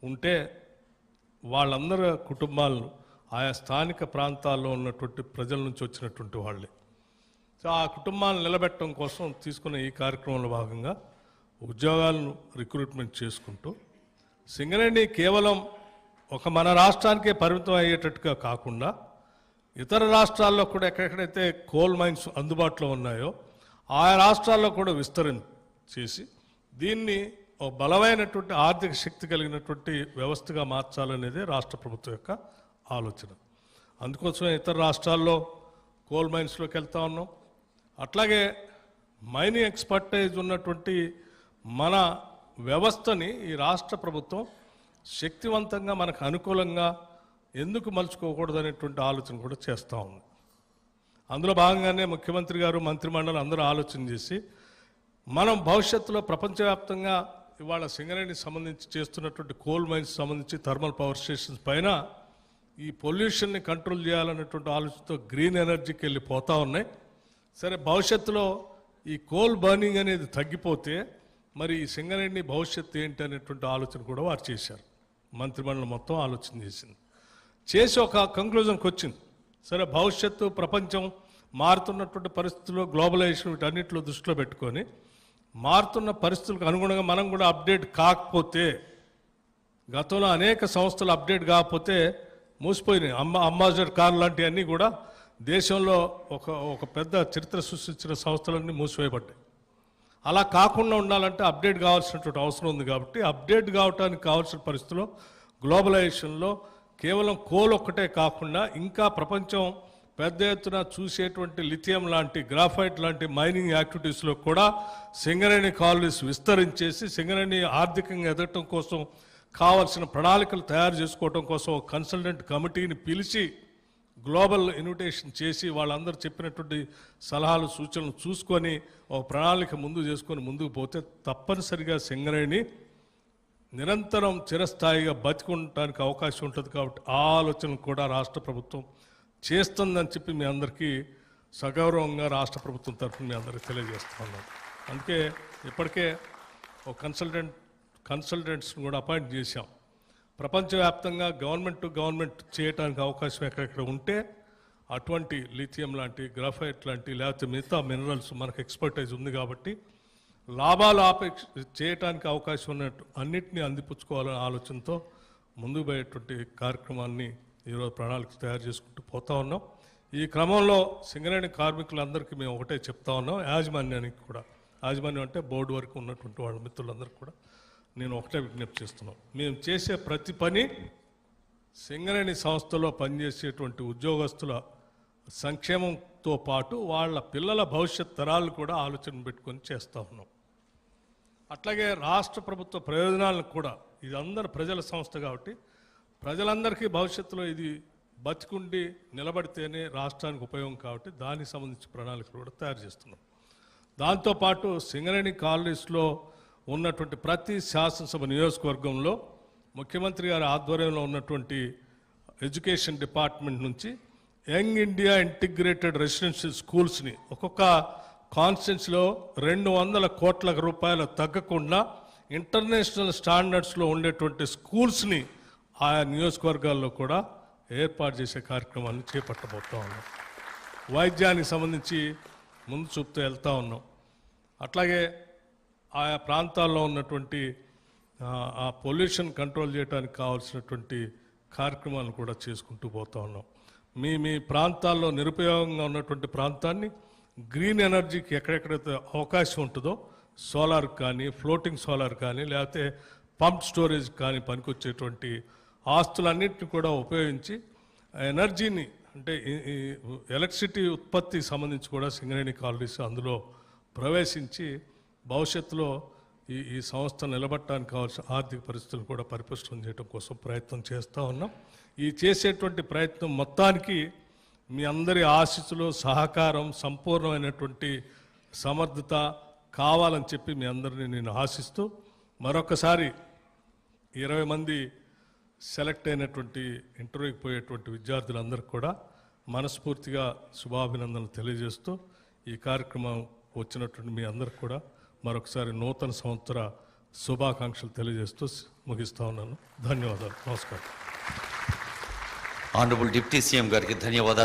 ఉంటే వాళ్ళందరి కుటుంబాలను ఆయా స్థానిక ప్రాంతాల్లో ఉన్నటువంటి ప్రజల నుంచి వచ్చినటువంటి వాళ్ళే. సో ఆ కుటుంబాలను నిలబెట్టడం కోసం తీసుకున్న ఈ కార్యక్రమంలో భాగంగా ఉద్యోగాలను రిక్రూట్మెంట్ చేసుకుంటూ సింగరేణి కేవలం ఒక మన రాష్ట్రానికే పరిమితం అయ్యేటట్టుగా కాకుండా ఇతర రాష్ట్రాల్లో కూడా ఎక్కడెక్కడైతే కోల్ మైన్స్ అందుబాటులో ఉన్నాయో ఆయా రాష్ట్రాల్లో కూడా చేసి దీన్ని ఒక బలమైనటువంటి ఆర్థిక శక్తి కలిగినటువంటి వ్యవస్థగా మార్చాలనేదే రాష్ట్ర ప్రభుత్వం యొక్క ఆలోచన. అందుకోసమే ఇతర రాష్ట్రాల్లో కోల్ మైన్స్లోకి వెళ్తా ఉన్నాం. అట్లాగే మైనింగ్ ఎక్స్పర్టైజ్ ఉన్నటువంటి మన వ్యవస్థని ఈ రాష్ట్ర ప్రభుత్వం శక్తివంతంగా మనకు అనుకూలంగా ఎందుకు మలుచుకోకూడదు అనేటువంటి ఆలోచన కూడా చేస్తూ ఉంది. అందులో భాగంగానే ముఖ్యమంత్రి గారు మంత్రిమండలి అందరూ ఆలోచన చేసి మనం భవిష్యత్తులో ప్రపంచవ్యాప్తంగా ఇవాళ సింగరేణికి సంబంధించి చేస్తున్నటువంటి కోల్ మైన్స్ సంబంధించి థర్మల్ పవర్ స్టేషన్స్ పైన ఈ పొల్యూషన్ని కంట్రోల్ చేయాలన్నటువంటి ఆలోచనతో గ్రీన్ ఎనర్జీకి వెళ్ళిపోతూ ఉన్నాయి. సరే, భవిష్యత్తులో ఈ కోల్ బర్నింగ్ అనేది తగ్గిపోతే మరి ఈ సింగరేణి భవిష్యత్తు ఏంటి అనేటువంటి ఆలోచన కూడా వారు చేశారు. మంత్రిమండలి మొత్తం ఆలోచన చేసి ఒక కంక్లూజన్కి వచ్చింది. సరే, భవిష్యత్తు ప్రపంచం మారుతున్నటువంటి పరిస్థితుల్లో గ్లోబలైజేషన్ వీటన్నిటిలో దృష్టిలో పెట్టుకొని మారుతున్న పరిస్థితులకు అనుగుణంగా మనం కూడా అప్డేట్ కాకపోతే, గతంలో అనేక సంస్థలు అప్డేట్ కాకపోతే మూసిపోయినాయి. అంబాసిడర్ కార్ లాంటివన్నీ కూడా దేశంలో ఒక పెద్ద చరిత్ర సృష్టించిన సంస్థలన్నీ మూసివేయబడ్డాయి. అలా కాకుండా ఉండాలంటే అప్డేట్ కావాల్సినటువంటి అవసరం ఉంది. కాబట్టి అప్డేట్ కావడానికి కావాల్సిన పరిస్థితుల్లో గ్లోబలైజేషన్లో కేవలం కోల్ ఒక్కటే కాకుండా ఇంకా ప్రపంచం పెద్ద ఎత్తున చూసేటువంటి లిథియం లాంటి, గ్రాఫైట్ లాంటి మైనింగ్ యాక్టివిటీస్లో కూడా సింగరేణి కాలనీస్ విస్తరించేసి సింగరేణి ఆర్థికంగా ఎదగటం కోసం కావాల్సిన ప్రణాళికలు తయారు చేసుకోవడం కోసం ఒక కన్సల్టెంట్ కమిటీని పిలిచి గ్లోబల్ ఇన్విటేషన్ చేసి వాళ్ళందరూ చెప్పినటువంటి సలహాలు సూచనలు చూసుకొని ఒక ప్రణాళిక ముందుకు పోతే తప్పనిసరిగా సింగరేణి నిరంతరం చిరస్థాయిగా బతికుండటానికి అవకాశం ఉంటుంది. కాబట్టి ఆ ఆలోచన కూడా రాష్ట్ర ప్రభుత్వం చేస్తుందని చెప్పి మీ అందరికీ సగౌరవంగా రాష్ట్ర ప్రభుత్వం తరఫున మీ అందరికీ తెలియజేస్తూ ఉన్నాం. అందుకే ఇప్పటికే ఒక కన్సల్టెంట్స్ని కూడా అపాయింట్ చేశాం. ప్రపంచవ్యాప్తంగా గవర్నమెంట్ టు గవర్నమెంట్ చేయడానికి అవకాశం ఎక్కడెక్కడ ఉంటే అటువంటి లిథియం లాంటి, గ్రాఫైట్ లాంటి, లేకపోతే మిగతా మినరల్స్ మనకు ఎక్స్పర్టైజ్ ఉంది కాబట్టి లాభాలు చేయడానికి అవకాశం ఉన్నట్టు అన్నిటినీ అందిపుచ్చుకోవాలనే ఆలోచనతో ముందుకు పోయేటువంటి కార్యక్రమాన్ని ఈరోజు ప్రణాళిక తయారు చేసుకుంటూ పోతా ఉన్నాం. ఈ క్రమంలో సింగరేణి కార్మికులందరికీ మేము ఒకటే చెప్తా ఉన్నాం, యాజమాన్యానికి కూడా, యాజమాన్యం అంటే బోర్డు వరకు ఉన్నటువంటి వాళ్ళ మిత్రులందరికీ కూడా నేను ఒకటే విజ్ఞప్తి చేస్తున్నాం. మేము చేసే ప్రతి పని సింగరేణి సంస్థలో పనిచేసేటువంటి ఉద్యోగస్తుల సంక్షేమంతో పాటు వాళ్ళ పిల్లల భవిష్యత్ తరాలు కూడా ఆలోచన పెట్టుకొని చేస్తూ ఉన్నాం. అట్లాగే రాష్ట్ర ప్రభుత్వ ప్రయోజనాలను కూడా, ఇది అందరు ప్రజల సంస్థ కాబట్టి ప్రజలందరికీ భవిష్యత్తులో ఇది బతికుండి నిలబడితేనే రాష్ట్రానికి ఉపయోగం కాబట్టి దానికి సంబంధించి ప్రణాళికలు కూడా తయారు చేస్తున్నాం. దాంతోపాటు సింగరేణి కాలనీస్లో ఉన్నటువంటి ప్రతి శాసనసభ నియోజకవర్గంలో ముఖ్యమంత్రి గారి ఆధ్వర్యంలో ఉన్నటువంటి ఎడ్యుకేషన్ డిపార్ట్మెంట్ నుంచి యంగ్ ఇండియా ఇంటిగ్రేటెడ్ రెసిడెన్షియల్ స్కూల్స్ని ఒక్కొక్క కాన్స్టిట్యున్సీలో 200 కోట్ల రూపాయలు తగ్గకుండా ఇంటర్నేషనల్ స్టాండర్డ్స్లో ఉండేటువంటి స్కూల్స్ని ఆయా నియోజకవర్గాల్లో కూడా ఏర్పాటు చేసే కార్యక్రమాన్ని చేపట్టబోతూ ఉన్నాం. వైద్యానికి సంబంధించి ముందు చూపుతూ వెళ్తూ ఉన్నాం. అట్లాగే ఆయా ప్రాంతాల్లో ఉన్నటువంటి ఆ పొల్యూషన్ కంట్రోల్ చేయడానికి కావాల్సినటువంటి కార్యక్రమాలను కూడా చేసుకుంటూ పోతూ ఉన్నాం. మీ ప్రాంతాల్లో నిరుపయోగంగా ఉన్నటువంటి ప్రాంతాన్ని గ్రీన్ ఎనర్జీకి ఎక్కడెక్కడైతే అవకాశం ఉంటుందో సోలార్ కానీ, ఫ్లోటింగ్ సోలార్ కానీ, లేకపోతే పంప్ స్టోరేజ్ కానీ పనికొచ్చేటువంటి ఆస్తులన్నింటినీ కూడా ఉపయోగించి ఎనర్జీని, అంటే ఎలక్ట్రిసిటీ ఉత్పత్తికి సంబంధించి కూడా సింగరేణి కాలనీస్ అందులో ప్రవేశించి భవిష్యత్తులో ఈ సంస్థ నిలబట్టడానికి కావాల్సిన ఆర్థిక పరిస్థితులు కూడా పరిపుష్టం చేయడం కోసం ప్రయత్నం చేస్తూ ఉన్నాం. ఈ చేసేటువంటి ప్రయత్నం మొత్తానికి మీ అందరి ఆశీస్సులు, సహకారం, సంపూర్ణమైనటువంటి సమర్థత కావాలని చెప్పి మీ అందరినీ నేను ఆశిస్తూ మరొకసారి 20 మంది సెలెక్ట్ అయినటువంటి ఇంటర్వ్యూకి పోయేటువంటి విద్యార్థులందరికీ కూడా మనస్ఫూర్తిగా శుభాభినందనలు తెలియజేస్తూ ఈ కార్యక్రమం వచ్చినటువంటి మీ అందరికి కూడా మరొకసారి నూతన సంవత్సర శుభాకాంక్షలు తెలియజేస్తూ ముగిస్తా ఉన్నాను. ధన్యవాదాలు. నమస్కారం. ఆనరబుల్ డిప్యూటీ సీఎం గారికి ధన్యవాదాలు.